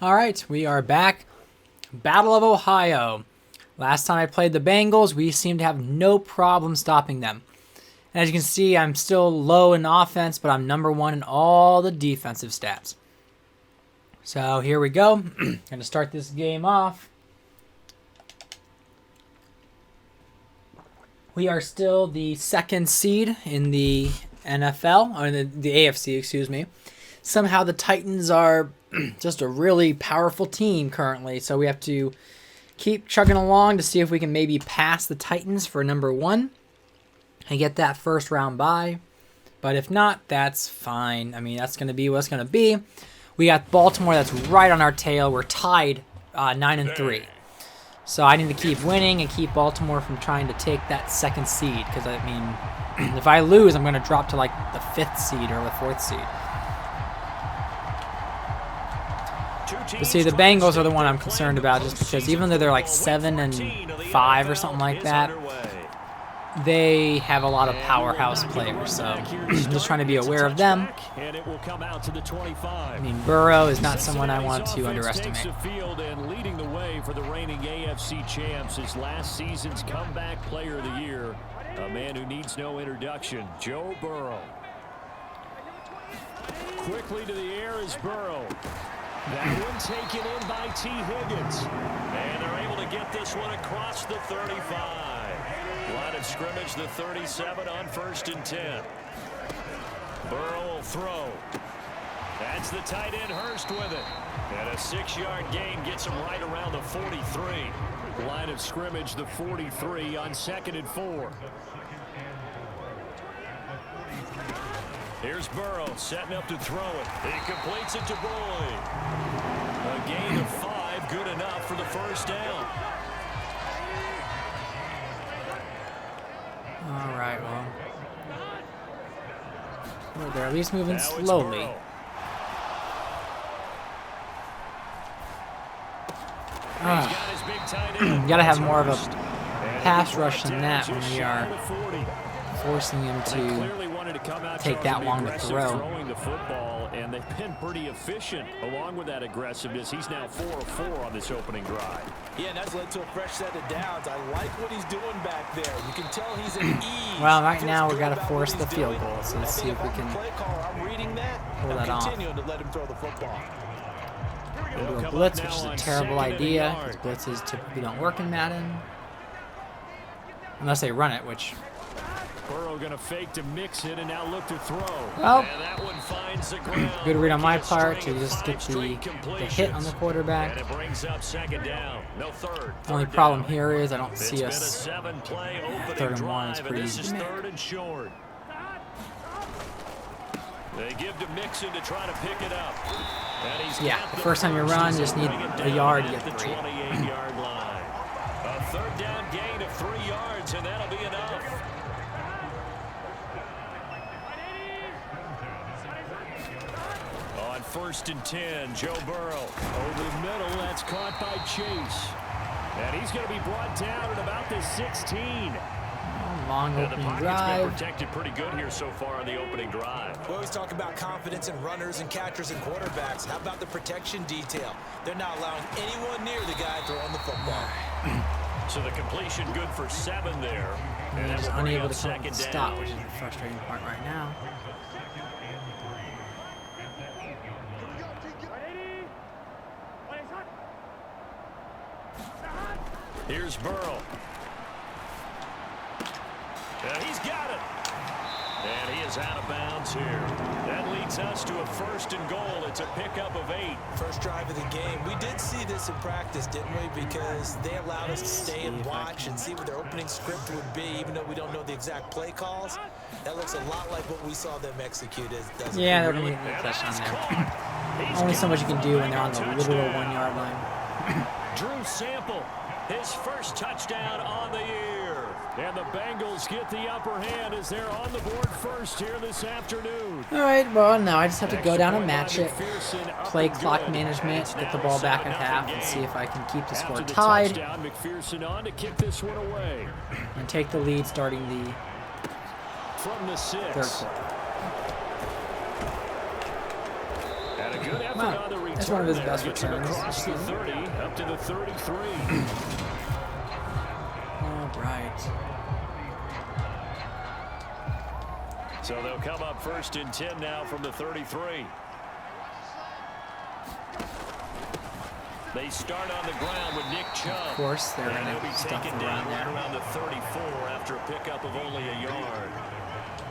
All right, we are back. Battle of Ohio. Last time I played the Bengals, we seemed to have no problem stopping them. And as you can see, I'm still low in offense, but I'm #1 in all the defensive stats. So here we go. Going to start this game off. We are still the 2nd seed in the NFL, or the AFC, excuse me. Somehow the Titans are just a really powerful team currently, so we have to keep chugging along to see if we can maybe pass the Titans for #1 and get that first round bye. But if not, that's fine. I mean, that's going to be what's going to be. We got Baltimore that's right on our tail. We're tied 9-3. So I need to keep winning and keep Baltimore from trying to take that 2nd seed. Because, I mean, if I lose, I'm going to drop to like the 5th seed or the 4th seed. But see, the Bengals are the one I'm concerned about, just because even though they're like 7-5 or something like that, they have a lot of powerhouse players. So I'm just trying to be aware of them. I mean, Burrow is not someone I want to underestimate. Leading the way for the reigning AFC champs is last season's comeback player of the year, a man who needs no introduction, Joe Burrow. Quickly to the air is Burrow. That one taken in by T. Higgins. And they're able to get this one across the 35. Line of scrimmage, the 37 on 1st and 10. Burrow will throw. That's the tight end Hurst with it. And a 6-yard gain gets him right around the 43. Line of scrimmage, the 43 on 2nd and 4. Here's Burrow setting up to throw it. He completes it to Boyd. A gain of 5, good enough for the first down. All right, well, they're at least moving slowly. You gotta have more of a pass rush than that when we are forcing him to take that long to throw. The football, and they've been pretty efficient along with that aggressiveness. He's now 4 of 4 on this opening drive. Yeah, and that's led to a fresh set of downs. I like what he's doing back there. You can tell he's at ease. Well, right now we got to force the field goal, so let's see if we can pull that off. To let him throw the football. We'll do a blitz, which is a terrible idea, because blitzes typically don't work in Madden. Unless they run it, which... Burrow going to fake to mix it and now look to throw. Well, and that one finds the ground. Good read on my part to just get the hit on the quarterback. And it brings up 2nd down. No third. The only problem here is I don't see us. 7-play 3rd and 1 is pretty this easy is to 3rd and short. They give to Mixon to try to pick it up. Yeah, the first time you run, just need a yard to get the 28-yard line. A 3rd down gain of 3 yards, and that'll be enough. On 1st and 10, Joe Burrow over the middle. That's caught by Chase. And he's going to be brought down at about the 16. Long opening drive. Been protected pretty good here so far on the opening drive. We always talk about confidence in runners and catchers and quarterbacks. How about the protection detail? They're not allowing anyone near the guy throwing the football. So the completion good for 7 there. And they're just unable to come up with a stop, which is the frustrating part right now. Here's Burrow. And he's got it. And he is out of bounds here. That leads us to a 1st and goal. It's a pickup of 8. First drive of the game. We did see this in practice, didn't we? Because they allowed us to stay and watch and see what their opening script would be, even though we don't know the exact play calls. That looks a lot like what we saw them execute. Doesn't it? Yeah, they're going to get a touchdown there. Only so much you can do when they're on the literal 1-yard line. Drew Sample, his first touchdown on the year. And the Bengals get the upper hand as they're on the board first here this afternoon. All right, well, now I just have to go down and match it, play clock management, get the ball back at half, and see if I can keep the score tied, McPherson on to kick this one away. And take the lead starting the from the 6. 3rd quarter. And a Good effort Wow, on the return. that's one of his there. best Gets him returns. across the 30, up to the 33. All right. So they'll come up first and 10 now from the 33. They start on the ground with Nick Chubb. Of course, they're And he'll going be to stuff taken him down around right there. around the 34 after a pickup of only a yard.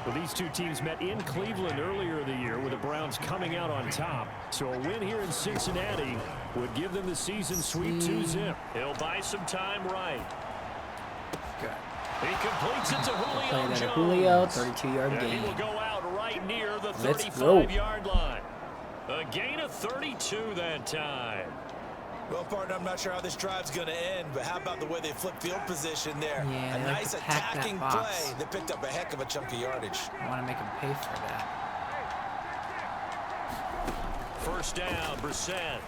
Well, these two teams met in Cleveland earlier in the year with the Browns coming out on top. So a win here in Cincinnati would give them the season sweep 2-zip. He'll buy some time right. Good. He completes it to Julio Play that Jones. at Julio, 32-yard And he will gain. go out right near the Let's go. 35-yard line. A gain of 32 that time. Well, partner, I'm not sure how this drive's going to end, but how about the way they flip field position there? Yeah, a they like nice to pack that attacking box. play that picked up a heck of a chunk of yardage. I want to make him pay for that. First down, Brissett.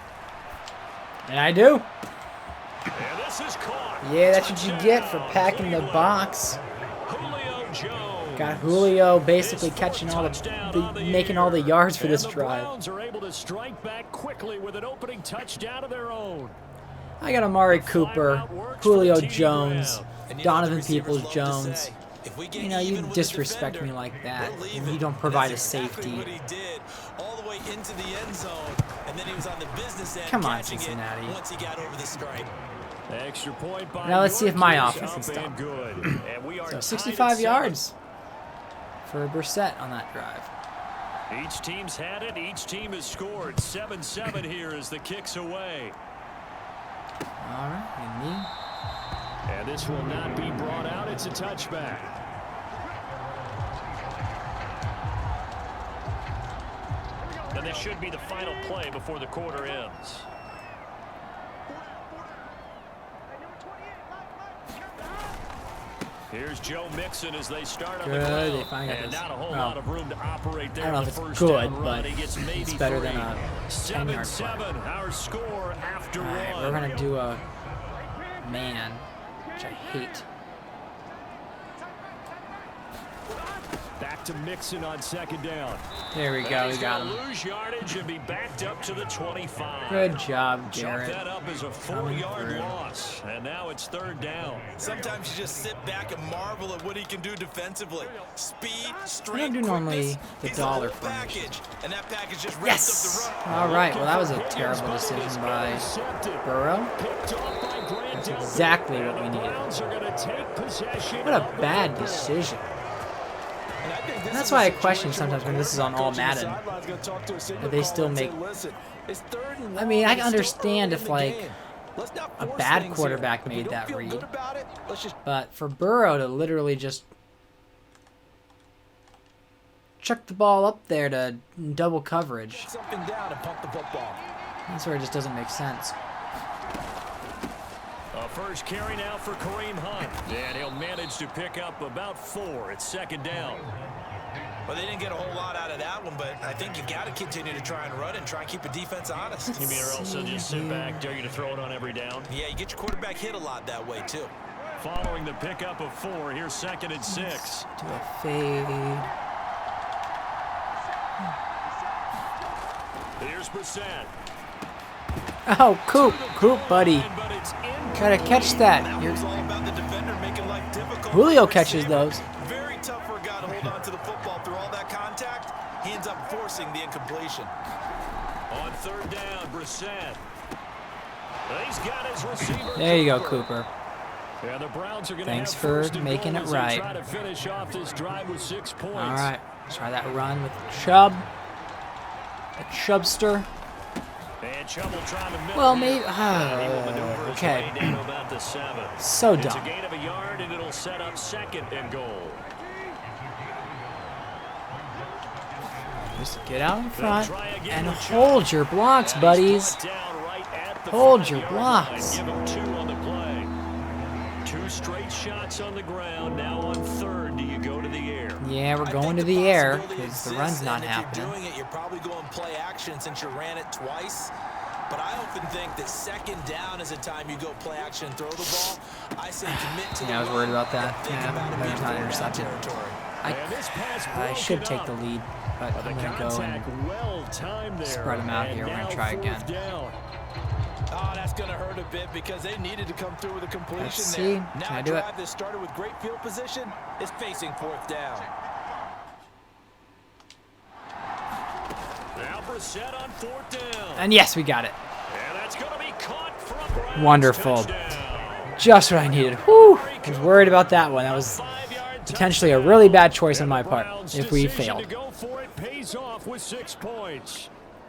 And I do. And this is caught. Yeah, that's what you get for packing the box. Julio Jones. Got Julio basically catching all making all the yards for this And the drive. Browns are able to strike back quickly with an opening touchdown of their own. I got Amari Cooper, Julio Jones, And you know what the Donovan receivers love to Peoples-Jones. say? If we get You know, you even with the disrespect defender, me like that, we'll leave and you it. don't provide That's a exactly safety. what he did, all the way into the end zone, and then he was on the business end Come on, catching Cincinnati. it once he got over the stripe. Extra point by Now let's see if my York is offense can up stop. and good. And we are So tied at 65 7. yards for Brissett on that drive. Each team's had it. Each team has scored. 7-7 here as the kick's away. All right, and me. And this will not be brought out. It's a touchback. And this should be the final play before the quarter ends. Here's Joe Mixon as they start on the Good, ground. they finally got And this. not a whole Well, lot of room to operate there. I don't know on if the it's first good, down run. but He gets maybe it's better 3. than a 10-yard 7-7, our score after All right, one. we're gonna do a man, which I hate. Back to Mixon on second down. There we go, we He's got gonna him. lose yardage and be backed up to the 25. Good job, Chalk Garrett. that up as a Coming 4-yard through. loss. And now it's third down. Sometimes you just sit back and marvel at what he can do defensively. Speed, strength, I don't do normally quickness. the He's dollar a whole package, and that package just wraps Yes! up the run. All right, well that was a terrible decision by Intercepted. Burrow. Picked off by Grant That's Delpit. exactly what And we the needed. Browns are going to take possession. What a of the bad football. decision. And I think this That's is why a I question situation sometimes where when this is on all coach on the Madden, sideline's gonna talk to a signal that they caller still and say, make- "Listen, it's third and I mean, I long, can it's still understand early if, in the like, game. Let's not a force bad things quarterback here. If we made don't that feel read. good about it, let's just But for Burrow to literally just chuck the ball up there to double coverage, put something down and pump the football. that's where it just doesn't make sense. A first carry now for Kareem Hunt. And he'll manage to pick up about 4. It's second down. Well, they didn't get a whole lot out of that one, but I think you got to continue to try and run and try and keep the defense honest. You mean or else they'll just sit back, dare you to throw it on every down? Yeah, you get your quarterback hit a lot that way, too. Following the pickup of 4, here's second and 6. Do a fade. Here's Brissett. Oh, Coop, buddy. But it's Gotta catch that. That You're, was all about the defender making life difficult. Julio for the catches receiver. those. Very tough for a guy to hold on to the football through all that contact. He ends up forcing the incompletion. On third down, Brissett. He's got his receiver. There you go, Cooper. Yeah, the Browns are going to Thanks have for first and making goal it as they right. try to finish off this drive with 6 points. All right, try that run with Chubb. The Chubbster. And Chubb will try to middle Well, here. maybe. And he will maneuver his Okay. way down to about the 7. So It's a dumb. gain of a yard, and it'll set up second and goal. Just get out in They'll front try again and with Chubb. hold your blocks, And he's buddies. brought down right at the Hold 5 your yard blocks. line. Give him 2 on the play. 2 straight shots on the ground. Now on third, do you go to the air? Yeah, we're I going think to the air possibility because the exists, run's not and if happening. You're doing it, you're probably going play action since you ran it twice. But I often think that second down is a time you go play action and throw the ball. I say commit to the Yeah, I was run worried about that. and think Yeah, about it better being not fourth down intercepted. territory. I should take the lead, but I'm going to go and spread them out here. We're going to try again. Oh, that's going to hurt a bit because they needed to come through with a completion. Let's see. Now Can I a do it? drive that started with great field position is facing 4th down. Now Brissett on 4th down. And yes, we got it. And that's going to be caught from Brown's Wonderful. touchdown. Just what I needed. Whew. I was worried about that one. That was potentially a really bad choice on my part if we failed.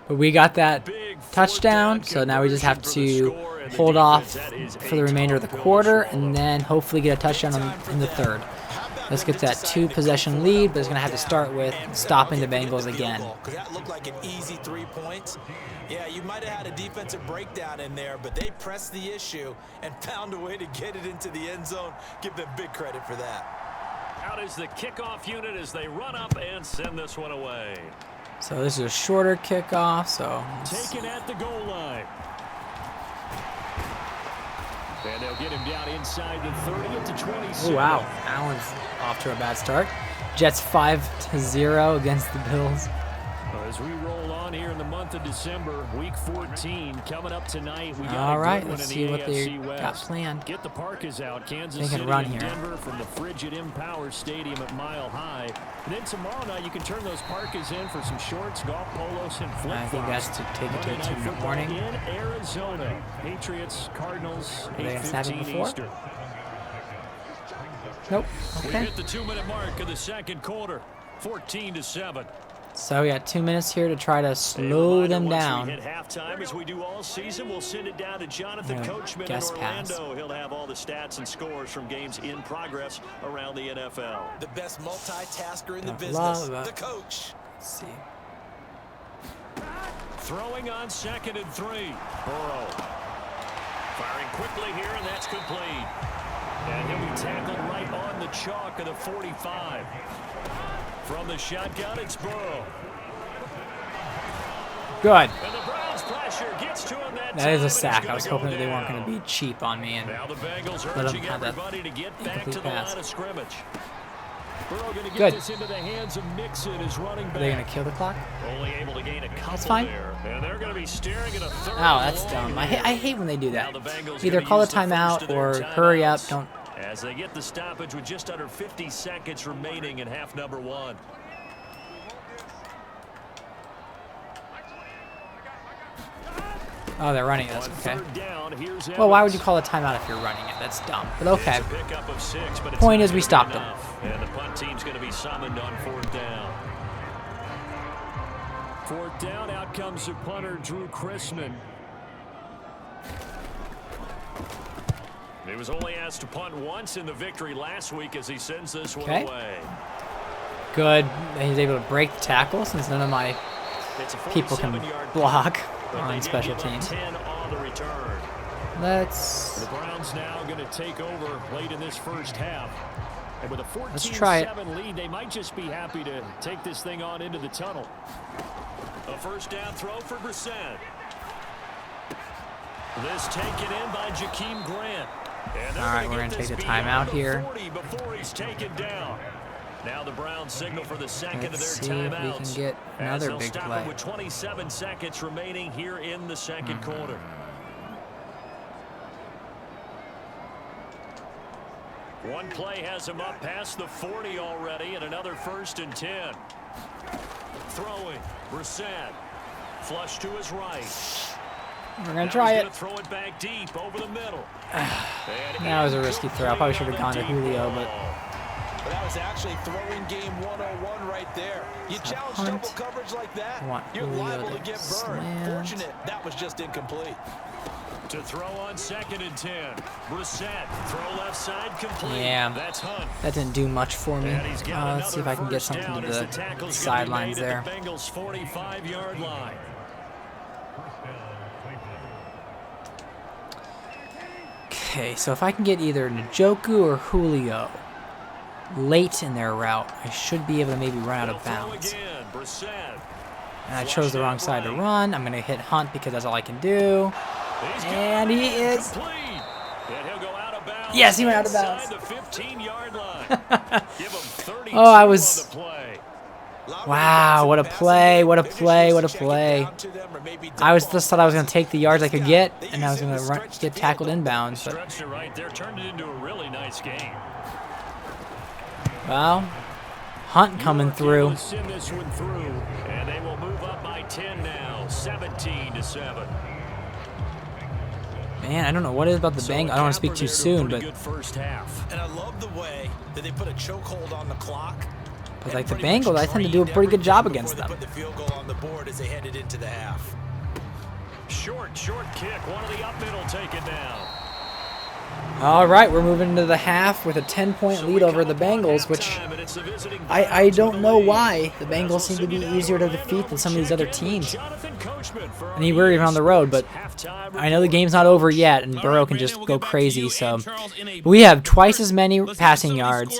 But we got that touchdown, so now we just have to hold off for the remainder of the quarter and then hopefully get a touchdown in the third. Let's get that 2-possession lead, but it's going to have to start with stopping the Bengals again. That looked like an easy 3 points. Yeah, you might have had a defensive breakdown in there, but they pressed the issue and found a way to get it into the end zone. Give them big credit for that. Out is the kickoff unit as they run up and send this one away. So this is a shorter kickoff, so taken at the goal line. And they'll get him down inside the 30 at the 26. oh wow, Allen's off to a bad start. Jets 5-0 against the Bills. As we roll on here in the month of December, week 14 coming up tonight. We got All right, a good one let's in see the what they AFC West. got planned. Get the Parkas out, Kansas They can City run and here. Denver from the frigid Empower Stadium at Mile High. And then tomorrow night you can turn those Parkas in for some shorts, golf polos, and flip-flops. I think that's to take it to Monday a 2 Night in the Football morning. in Arizona. Patriots, Cardinals, Are they gonna snap it 8:15 before? Eastern. Nope. We Okay. hit the 2-minute mark of the second quarter, 14-7. So we got 2 minutes here to try to slow them down. We hit halftime, as we do all season, we'll send it down to Jonathan Coachman in guess pass. Orlando. He'll have all the stats and scores from games in progress around the NFL. The best multitasker in the Don't business, love that. the coach. Let's see. Throwing on 2nd and 3. Burrow firing quickly here, and that's complete. And he'll be tackled right on the chalk of the 45. From the shotgun, it's Burrow. Good. And the Browns pressure gets to him that That time, is a and sack. he's I was gonna hoping that they go weren't going to down. be cheap on me and Now the Bengals let them urging have that everybody to get back to incomplete the pass. line of scrimmage. Burrow going to get Good. this into the hands of Mixon as running back. Are they going to kill the clock? Only able to gain a couple fine. there. And they're going to be staring at a third. Oh, that's and dumb. long I here. hate when they do that. Now the Bengals Either gonna call a use the first timeout of their or hurry up. timeouts Don't. As they get the stoppage with just under 50 seconds remaining in half number 1. Oh, they're running this. On Okay. 3rd down, here's Well, why would Evans. you call a timeout if you're running it? That's dumb. But okay. It's a pickup of 6, but it's Point not is we gonna be stopped them. enough. And the punt team's going to be summoned on 4th down. 4th down, out comes the punter, Drew Chrisman. He was only asked to punt once in the victory last week as he sends this one Okay. away. Good. He's able to break the tackle since none of my It's a people can 47-yard block but they on did special give up teams. 10 on the return. Let's. The Browns now going to take over late in this first half. And with a 14-7 lead, they might just be happy to take this thing on into the tunnel. A first down throw for Brissett. This taken in by Jakeem Grant. And All right, we're going to take the timeout here. 40 before he's taken down. Now the Browns signal for the second Let's of see their if we timeouts. can get another as they'll big stop play. it with 27 seconds remaining here in the second quarter. One play has him up past the 40 already, and another 1st and 10. Throwing, Brissett. Flush to his right. We're going to try Now it. he's gonna throw it back deep over the middle. That was a risky throw. I probably should have gone to Julio, but But that was actually throwing game 101 right there. You It's a challenge punt. double coverage like that, I want you're Julio liable to to get burned. slant. Fortunate that was just incomplete. To throw on 2nd and 10. Brissett, throw left side complete. Yeah. That's Hunt. that didn't do much for me. And he's got Let's see if I can another get first something down to as the tackle's gonna be sidelines made there. at the Bengals 45-yard line. Okay, so if I can get either Njoku or Julio late in their route, I should be able to maybe run out They'll of throw bounds. again. Brissett. And I chose the wrong side to run. I'm going to hit Hunt because that's all I can do. He's got And it. he is Complete. And he'll go out of bounds Yes, he went out of Inside bounds. the 15-yard line. Give him 32 Oh, I on was... the play. Wow, what a play, what a play, what a play. I just thought I was going to take the yards I could get, and I was going to get tackled inbounds. But, Stretched it right there, turned it into a really nice game. well, Hunt coming through. Able to send this one through, and they will move up by 10 now, 17-7. Man, I don't know what it is about the Bengals. I don't want to speak too soon, but good first half. And I love the way that they put a chokehold on the clock. like the Bengals, I tend to do a pretty good job against them. Put the field goal on the board as they headed into the half. Short kick. One of the up middle taken down. All right, we're moving into the half with a 10-point lead over the Bengals, which I don't know why the Bengals seem to be easier to defeat than some of these other teams. I mean, we're even on the road, but I know the game's not over yet, and Burrow can just go crazy. So we have twice as many passing yards,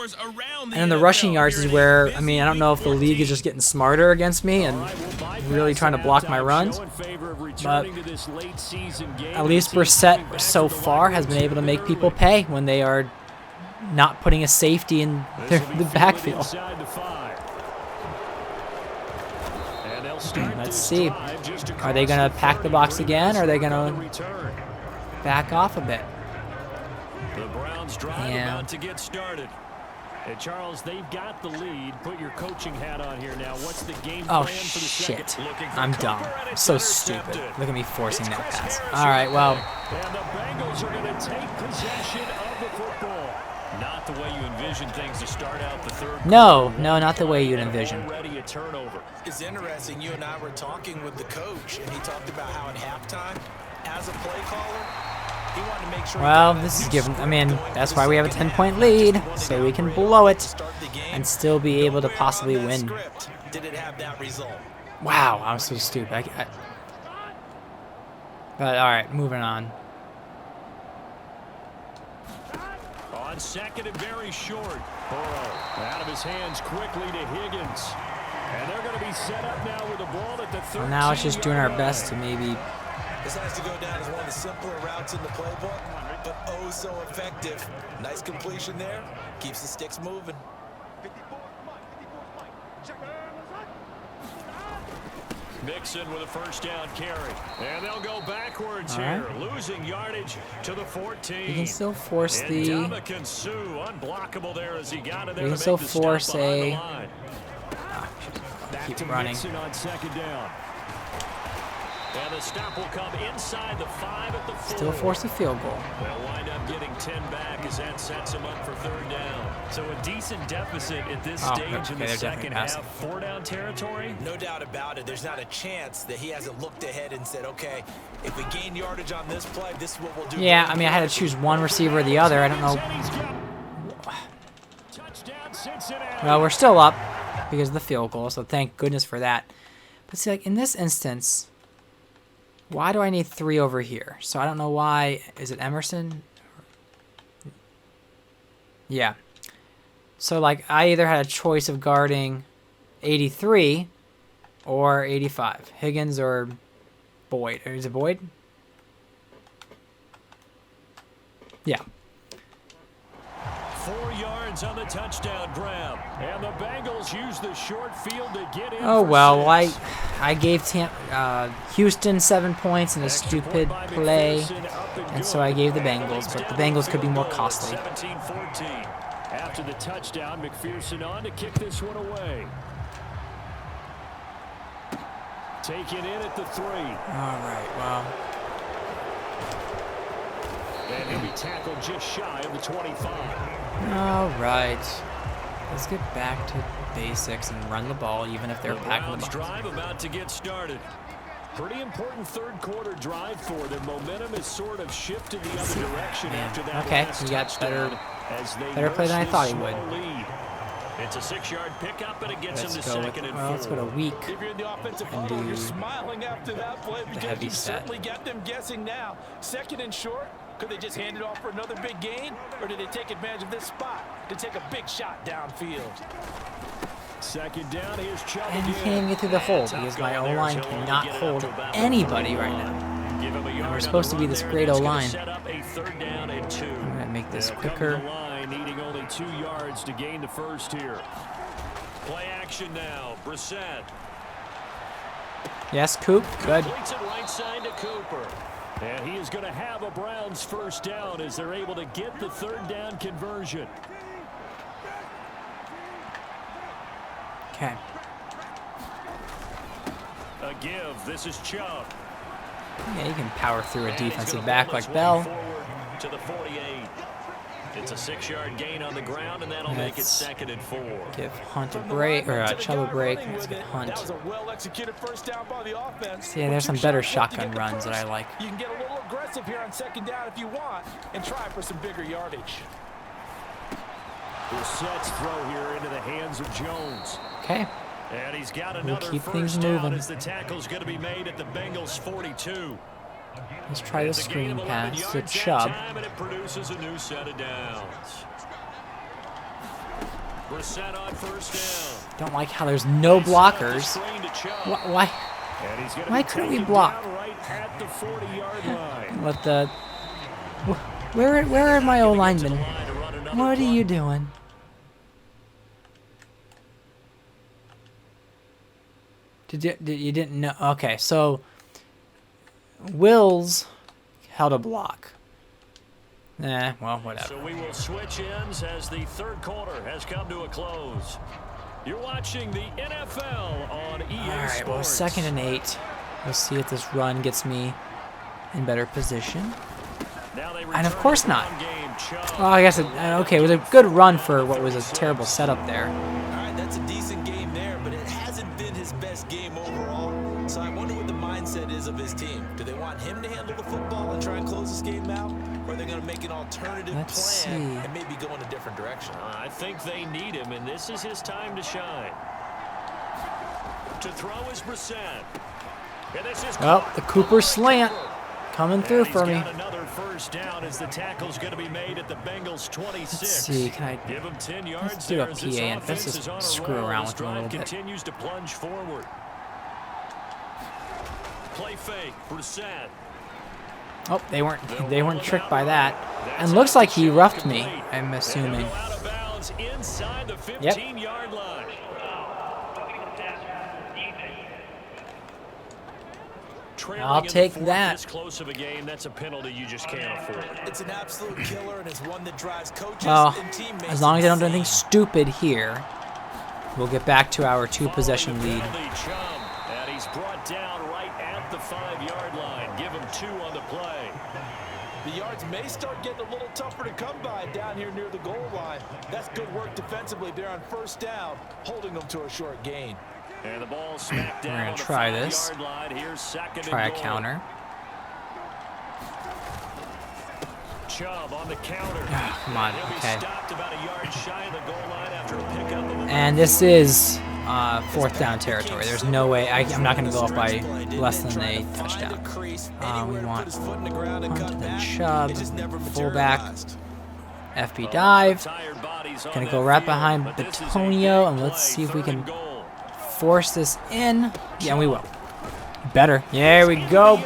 and then the rushing yards is where, I mean, I don't know if the league is just getting smarter against me and really trying to block my runs, but at least Brissett so far has been able to make people pay when they are not putting a safety in the backfield. Let's see. Are they going to pack the box again, or are they going to back off a bit? The Browns drive about to get started. And Charles, they've got the lead. Put your coaching hat on here now. What's the game Oh, plan for the shit. second? I'm dumb. I'm so stupid. Look at me forcing that pass. All right, well. And the Bengals are going to take possession of the football. Not the way you envision things to start out the third. No, not the way you'd envision. Already a turnover. It's interesting. You and I were talking with the coach, and he talked about how at halftime, as a play caller, he wanted to make sure. Well, this is given. I mean, that's why we have a 10-point lead, so we can blow it and still be able to possibly win. Did it have that result? Wow, I'm so stupid. But all right, moving on. On second and very short. Burrow out of his hands quickly to Higgins. And they're going to be set up now with the ball at the 13. Well, now it's just doing our best to maybe. This has to go down as one of the simpler routes in the playbook, but oh so effective. Nice completion there. Keeps the sticks moving. Mixon with a first down carry. And they'll go backwards All here. right. Losing yardage to the 14. We can still force the. Ndamukong Suh, unblockable there as he got it there. We can to still make the stop force behind the a. line. Back to running. Mixon on second down. And the stop will come inside the 5 at the 4. Still force a field goal. They'll wind up getting 10 back as that sets them up for third down. So a decent deficit at this stage in the they're second definitely half. passing. 4-down territory. No doubt about it. There's not a chance that he hasn't looked ahead and said, okay, if we gain yardage on this play, this is what we'll do. Yeah, I mean, I had to choose one receiver or the other. I don't know. Touchdown Cincinnati. Well, we're still up because of the field goal, so thank goodness for that. But see, like in this instance, why do I need 3 over here? So I don't know why. Is it Emerson? Yeah. So like I either had a choice of guarding 83 or 85. Higgins or Boyd. Or is it Boyd? Yeah. 4 yards on the touchdown grab. And the Bengals use the short field to get in. Oh for well, 6. I gave Houston 7 points in a stupid play, and so I gave the Bengals, but the Bengals could be more costly. 17-14. After the touchdown, McPherson on to kick this one away. Taken in at the 3. All right, well. And he'll be tackled just shy of the 25. All right. Let's get back to basics and run the ball, even if they're The packing the Browns box. drive about to get started. Pretty important third quarter drive for them. Momentum has sort of shifted the other direction Man. after that Okay, last he got touchdown as they better play than I nurse thought this he would. small lead. It's a 6-yard pickup, and it gets Let's him to go with, second and well, let's go to 4. weak If you're in the offensive and huddle, do you're smiling after that play the because heavy you set. certainly got them guessing now. Second and short, could they just hand it off for another big gain, or did they take advantage of this spot to take a big shot downfield? Second down, here's Chubb And he again. can't even get through the hole because my O-line cannot hold anybody right now. Give him a And yard we're on supposed the to be run this there, great and it's gonna O-line. set up a 3rd down and 2. I'm going to make this They'll come to quicker. the line, needing only 2 yards to gain the first here. Play action now. Brissett. Yes, Coop. Good. Completes it right side to Cooper. And he is going to have a Browns first down as they're able to get the 3rd down conversion. Okay. A give. This is Chubb. Yeah, you can power through a And he's defensive gonna back pull like this Bell. one forward to the 48. It's a 6-yard gain on the ground, and that'll make it Let's 2nd and 4. Give Hunt a break, or Chubb a break. Let's get That Hunt. was a well-executed first down by the offense. See, there's some better shotgun runs that I like. You can get a little aggressive here on 2nd down if you want and try for some bigger yardage. Brissett's throw here into the hands of Jones. Okay. And he's got We'll another keep things first down moving. as the tackle's going to be made at the Bengals 42. Let's try the It's a gain screen of 11 pass to yards that Chubb. time, and it produces a new set of downs. Brissett on first down. Don't like how there's no blockers. Screen to Chubb. Why? And he's gonna Why be couldn't we taken block? down right at the 40-yard line. What the? Where are my old linemen? What are you doing? You didn't know? Okay, so Wills held a block. Well, whatever. So we will switch ends as the 3rd quarter has come to a close. You're watching the NFL on EA All right, Sports. well, 2nd and 8. Let's see if this run gets me in better position. Now they And of return course to the not. run game. Chubb. Oh, I guess okay. It was a good run for what was a terrible setup there. All right, that's a decent game there, but it hasn't been his best game overall. So I wonder what the mindset is of his team. Do they want him to handle the football and try and close this game out? Or are they going to make an alternative Let's plan see. and maybe go in a different direction? I think they need him, and this is his time to shine. To throw is Brissett. And this is Oh, the Cooper slant coming through And for he's me. got another first down as the tackle's going to be made at the Bengals 26. Let's see, can I Give him 10 yards let's do a there as this PA and let's offense just is on a screw roll. around This with him a drive little bit. continues to plunge forward. Play fake, Brissett. Oh, they weren't tricked by that. And looks like he roughed me, I'm assuming. And he'll go out of bounds inside the Yep. 15-yard line. I'll take that. This close of a game, that's a penalty you just can't afford. It's an absolute killer, and it's one that drives coaches Well, and teammates as long as I don't do anything insane. stupid here, we'll get back to our 2-possession lead. And he's brought down right at the 5-yard line. Give him 2 on the play. The yards may start getting a little tougher to come by down here near the goal line. That's good work defensively there on first down, holding them to a short gain. And the ball smacked down We're gonna on the try this. 5-yard line. Here's 2nd Try a and goal. counter. Chubb on the counter. Come on, He'll be okay. stopped about a yard shy of the goal line after a pickup of the And this is 4th down territory. There's no way. I'm not going to go up by less than a touchdown. We want Hunt, then Chubb, fullback, FB dive. Gonna go right behind Batonio, and let's see if we can force this in. Yeah, we will. Better. There we go.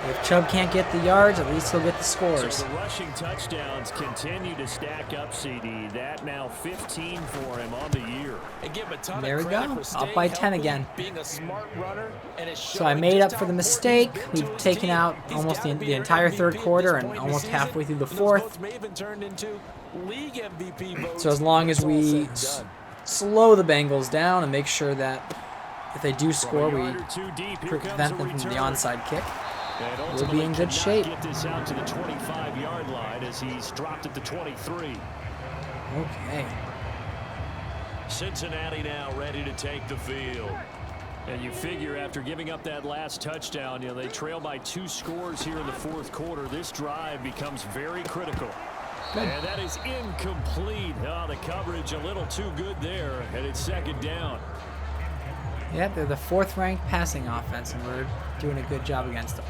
If Chubb can't get the yards, at least he'll get the scores. So the rushing touchdowns continue to stack up, CD. That now 15 for him on the year. And give him a ton There of we credit go. for Up staying by 10 healthy, again. being a smart runner, and it's So I showing made just up for the how mistake. important he's been We've to his taken team. out He's almost gotta the be your entire MVP 3rd at quarter this and point in almost season. halfway through the And those 4th. votes may even turn into league MVP votes So as long as when it's all we said and done. slow the Bengals down and make sure that if they do score, From a we yard or 2 deep, here prevent comes them the from the return. onside kick. And We'll be ultimately in good cannot shape. Get this out to the 25-yard line as he's dropped at the 23. Okay. Cincinnati now ready to take the field. And you figure after giving up that last touchdown, they trail by 2 scores here in the 4th quarter. This drive becomes very critical. Good. And that is incomplete. Oh, the coverage a little too good there, and it's 2nd down. Yeah, they're the 4th-ranked passing offense, and we're doing a good job against them.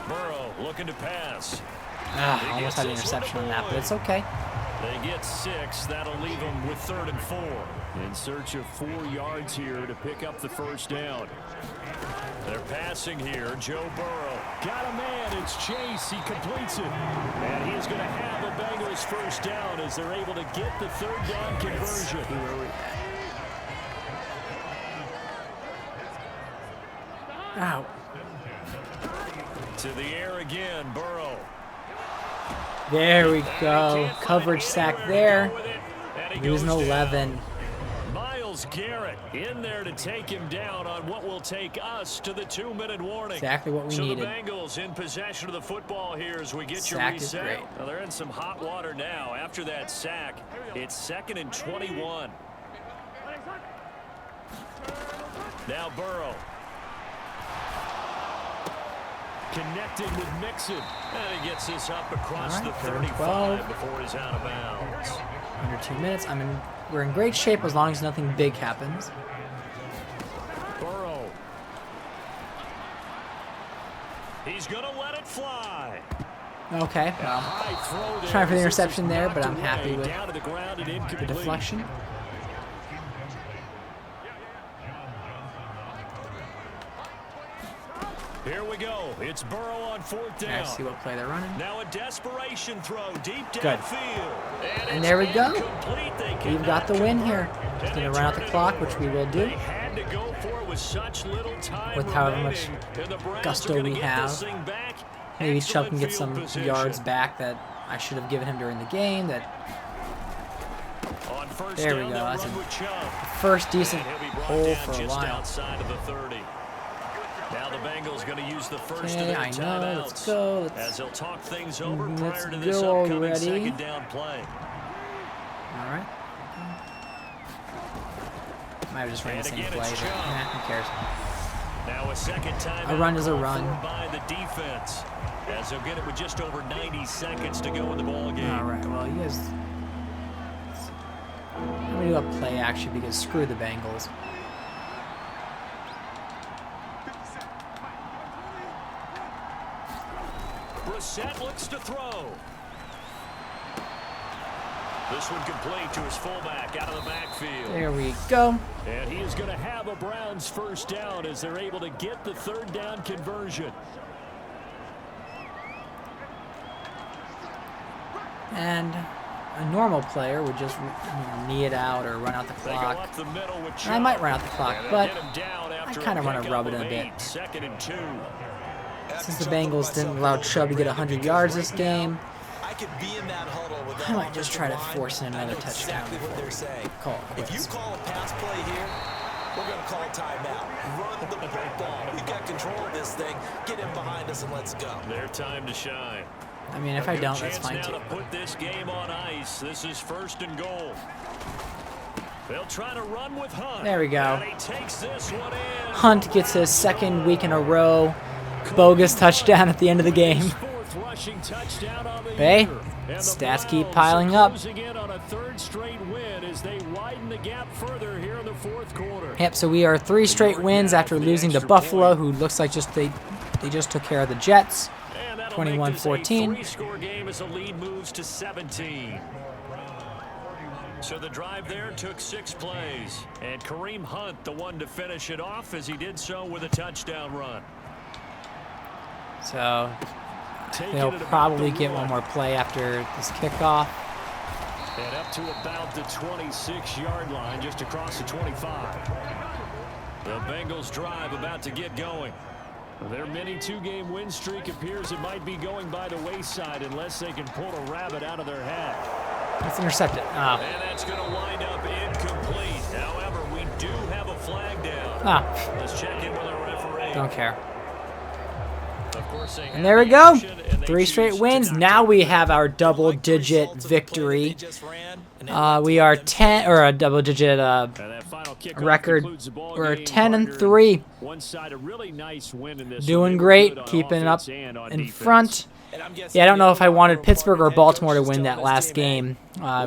Burrow looking to pass. Almost had an interception on that, but it's okay. They get 6. That'll leave them with 3rd and 4. In search of 4 yards here to pick up the first down. They're passing here. Joe Burrow. Got a man. It's Chase. He completes it. And he's going to have a Bengals first down as they're able to get the 3rd down conversion. Ow. To the air again. Burrow. There we go. Coverage sack there. Losing 11. Myles Garrett in there to take him down on what will take us to the 2-minute warning. Exactly what we needed. So the Bengals in possession of the football here as we get Sack your is reset. great. Well, they're in some hot water now. After that sack, it's 2nd and 21. Now Burrow. Connected with Mixon. And he gets this up across the 3rd and 35 12. before he's out of bounds. Under 2 minutes. We're in great shape as long as nothing big happens. Burrow. He's going to let it fly. Okay, well, High throw there. trying for the This is interception there, but I'm knocked happy away, with down to the ground and the incomplete. deflection. Here we go. It's Burrow on 4th down. Let's see what play they're running. Now a desperation throw deep Good. downfield. And there we go. They We've got the win here. Just going to run out the clock, which we will do. They had to go for it with such little time With however much remaining. And the Browns gusto are gonna we get have. this thing back. Maybe Chubb can Excellent get field some position. yards back that I should have given him during the game. On first There we down, go. they'll That's run a with Chubb. first decent And he'll be brought hole down for a just while. outside of the 30. Now the Bengals going to use the first Okay, of their I know. timeouts. Let's go. As they'll talk things over Let's prior to this go upcoming already. 2nd down play. All right. Might have just ran the And same again, play, it's but Chubb. who cares? Now a second time. A run is a run. By the defense, as they'll get it with just over 90 seconds to go in the ball game. All right. Well, you guys. I'm gonna do a play action because screw the Bengals. Brissett looks to throw. This one complete to his fullback out of the backfield. There we go. And he is going to have a Browns first down as they're able to get the 3rd down conversion. And a normal player would just knee it out or run out the They go clock. up the middle with And I might Chubb. run out the clock, And they'll but get him down after kinda wanna pickup rub it of in a bit. 8, 2nd and 2. Since the Bengals didn't allow Chubb to get 100 yards this game, I could be in that huddle with that I might just try to offensive force in line. I another know touchdown exactly what before they're saying. call it If you quits. call a pass play here, we're going to call a timeout. Run the football. We've got control of this thing. Get in behind us and let's go. Their time to shine. I mean, if I don't, that's fine Chance too. now to put this game on ice. This is 1st and goal. They'll try to run with Hunt. There we go. And he takes this one in. Hunt gets his 2nd week in a row bogus touchdown at the end of the game. 4th rushing touchdown on the Hey, year. And the stats keep Browns piling are up. closing in on a 3rd straight win as they widen the gap further here in the 4th quarter. Yep, so we are 3 straight wins after losing to Buffalo, who looks like they just took care of the Jets. And that'll 21-14. make this a 3-score game as the lead moves to 17. So the drive there took 6 plays. And Kareem Hunt, the one to finish it off, as he did so with a touchdown run. So Taking they'll it about probably the get one more play after this kickoff. And up to about the 26-yard line, just across the 25. The Bengals drive about to get going. Their mini 2-game win streak appears it might be going by the wayside unless they can pull a rabbit out of their hat. Let's intercept it. And that's going to wind up incomplete. However, we do have a flag down. Let's check in with our referee. Don't care. Of course, they And have there we the go. action, and they 3 straight choose wins. to not Now take we it. have our double-digit victory. We are 10 or a double-digit And that final kickoff record. concludes the ball We're game, 10-3. One side a really nice win in this. Doing one. They were great, good on keeping it up offense and on in defense. front. Yeah, I don't know if I wanted Pittsburgh or Baltimore to win that last game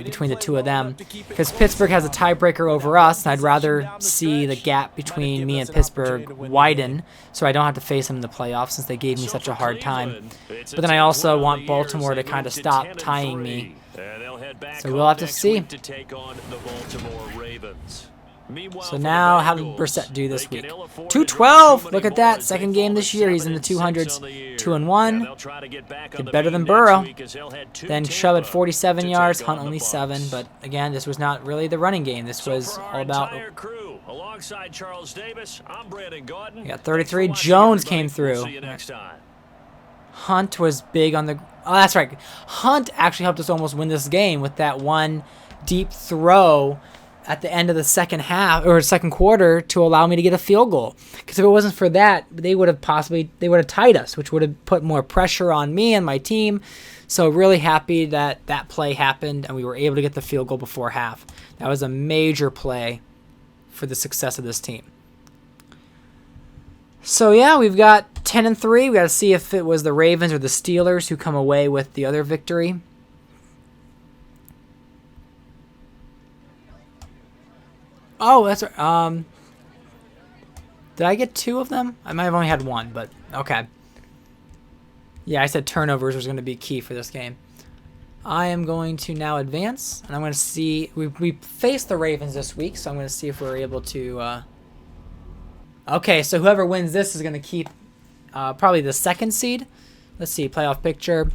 between the two of them, because Pittsburgh has a tiebreaker over us, and I'd rather see the gap between me and Pittsburgh widen so I don't have to face them in the playoffs since they gave me such a hard time. But then I also want Baltimore to kind of stop tying me And they'll head back So we'll have to next see. week to take on the Baltimore Ravens. Meanwhile, So for the now, how did Bengals, Brissett do this they week? can ill afford to 212. drop too Look many at that. more as Second they game fall this to year. He's in the 7-6 200s. on the year. 2-1. And they'll try to get back on Did the better beat than next Burrow. week as they'll head to Then Chubb at Tampa 47 to yards. take Hunt on only the 7. Bucs. But again, this was not really the running game. This was For our all about. entire crew, alongside Charles Davis, I'm Brandon Gordon. We got Thanks 33. for watching, Jones everybody. came We'll through. see you next time. Hunt was big on the. Oh, that's right. Hunt actually helped us almost win this game with that one deep throw at the end of the second half or second quarter to allow me to get a field goal. Because if it wasn't for that, they would have tied us, which would have put more pressure on me and my team. So really happy that that play happened and we were able to get the field goal before half. That was a major play for the success of this team. So yeah, we've got 10-3. We got to see if it was the Ravens or the Steelers who come away with the other victory. Oh, that's right. Did I get 2 of them? I might have only had 1, but okay. Yeah, I said turnovers was going to be key for this game. I am going to now advance, and I'm going to see. We faced the Ravens this week, so I'm going to see if we're able to. Okay, so whoever wins this is going to keep probably the 2nd seed. Let's see, playoff picture.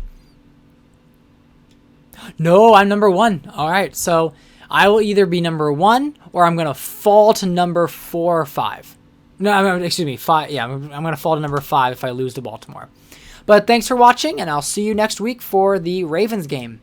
No, I'm number 1. All right, so I will either be number 1 or I'm going to fall to number 4 or 5. No, excuse me, 5. Yeah, I'm going to fall to number 5 if I lose to Baltimore. But thanks for watching, and I'll see you next week for the Ravens game.